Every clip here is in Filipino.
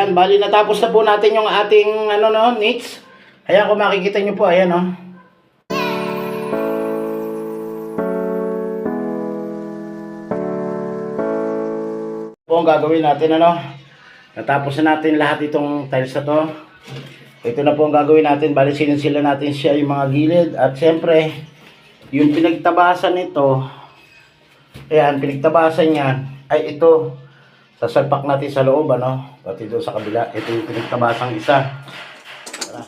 Ayan, bali natapos na po natin yung ating niche. Ayan, kung makikita nyo po, ayan po ang gagawin natin natapos na natin lahat itong tiles na to. Ito na po ang gagawin natin, bali sila natin siya yung mga gilid at syempre yung pinagtabasan nito, ayan, pinagtabasan niyan ay ito, sasalpak natin sa loob pati doon sa kabila. Ito yung pinagtabasang isa. Tara.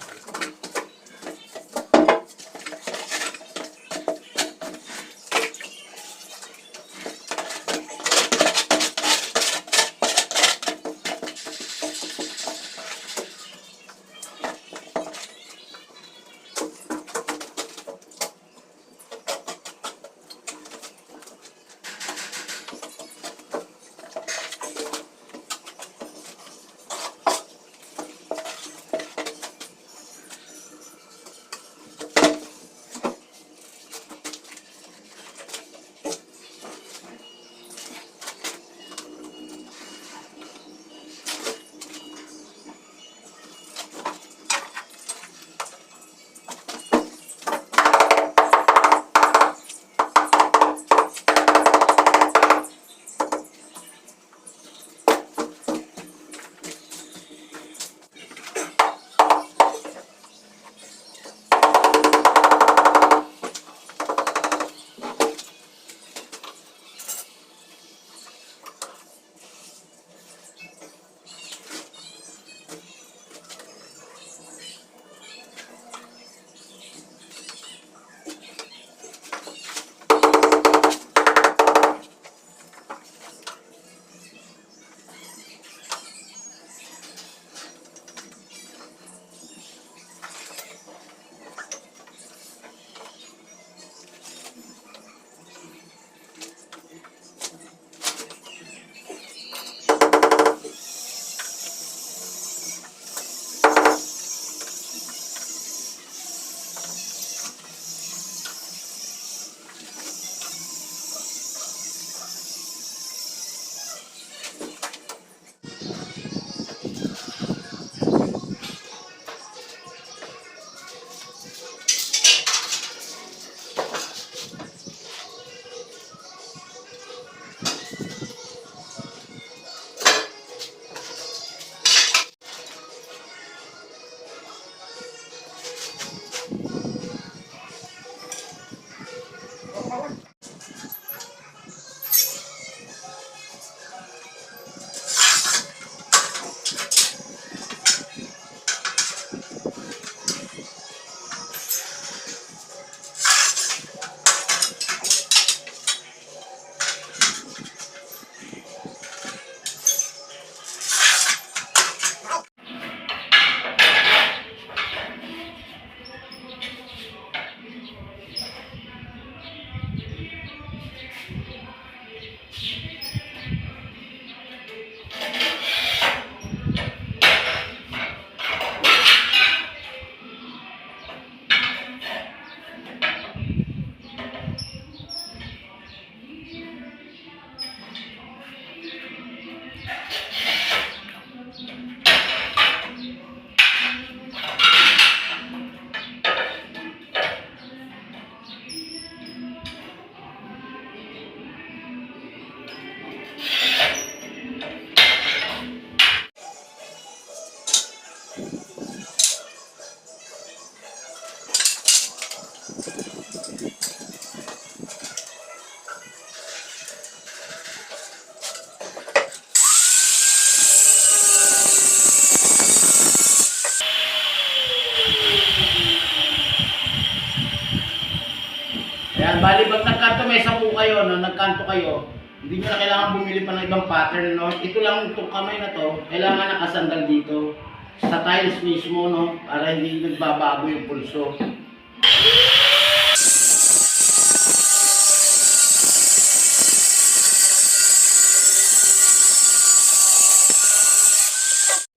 Ayan, bali pag nagkanto may 10 kayo, nagkanto kayo, hindi nyo na kailangan bumili pa ng ibang pattern, Ito lang itong kamay na to, kailangan nakasandal dito sa tiles mismo, para hindi nagbabago yung pulso.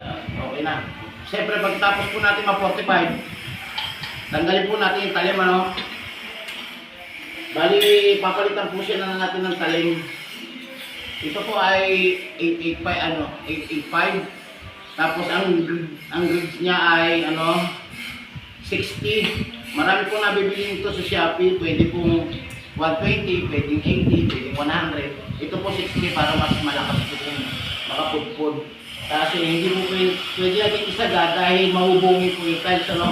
Okay na. Siyempre pagtapos po natin ma-45, tanggalin po natin yung talim, Bali, papalitan po siya na natin ng talim. Ito po ay 885, Tapos ang grades niya ay ano 60. Marami pong nabibili nito sa Shopee. Pwede pong 120, pwedeng 80, pwedeng 100. Ito po 60 para mas malakas po kung makapudpud. Kasi hindi po pwede natin isaga dahil mahubungin po yung tiles, ano.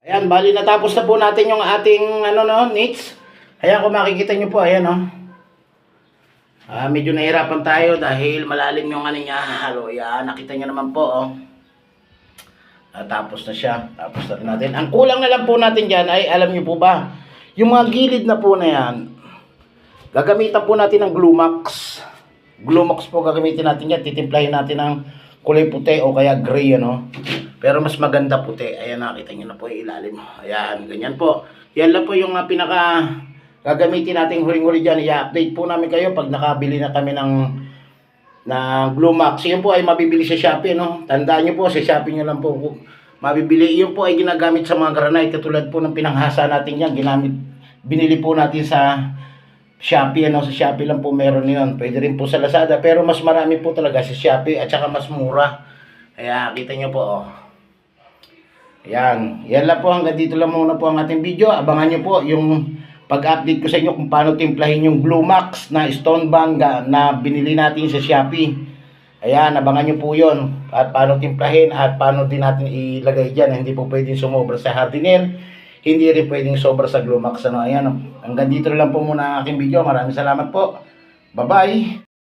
Ayan, bali natapos na po natin yung ating ano no, needs. Ayan, kung makikita nyo po, ayan no. Medyo nahirapan tayo dahil malalim yung ano niya. Halo, ayan, nakita nyo naman po oh. Tapos na siya. Tapos na rin natin. Ang kulang na lang po natin dyan ay, alam nyo po ba, yung mga gilid na po na yan, gagamitan po natin ng Glue Max. Glue Max po gagamitin natin yan. Titimplahin natin ng kulay puti o kaya gray, ano. Pero mas maganda puti. Ayan, nakita nyo na po yung ilalim. Ayan, ganyan po. Yan lang po yung pinaka gagamitin natin huling-huli dyan. I-update po namin kayo pag nakabili na kami ng Glue Max. Yun po ay mabibili sa Shopee, no? Tandaan nyo po, sa Shopee nyo lang po mabibili. Yun po ay ginagamit sa mga granite. Katulad po ng pinanghasa natin yan. Binili po natin sa Shopee, ano? Sa Shopee lang po meron yun. Pwede rin po sa Lazada. Pero mas marami po talaga sa Shopee at saka mas mura. Kaya kita nyo po, oh. Yan. Yan lang po. Hanggang dito lang muna po ang ating video. Abangan nyo po yung pag-update ko sa inyo kung paano timplahin yung Blue Max na stone band na binili natin sa Shopee. Ayan, abangan nyo po yun. At paano timplahin at paano din natin ilagay dyan. Hindi po pwedeng sumobra sa hardener. Hindi rin pwedeng sobra sa Glue Max. Ano, ayan, hanggang dito lang po muna ang aking video. Maraming salamat po. Bye-bye.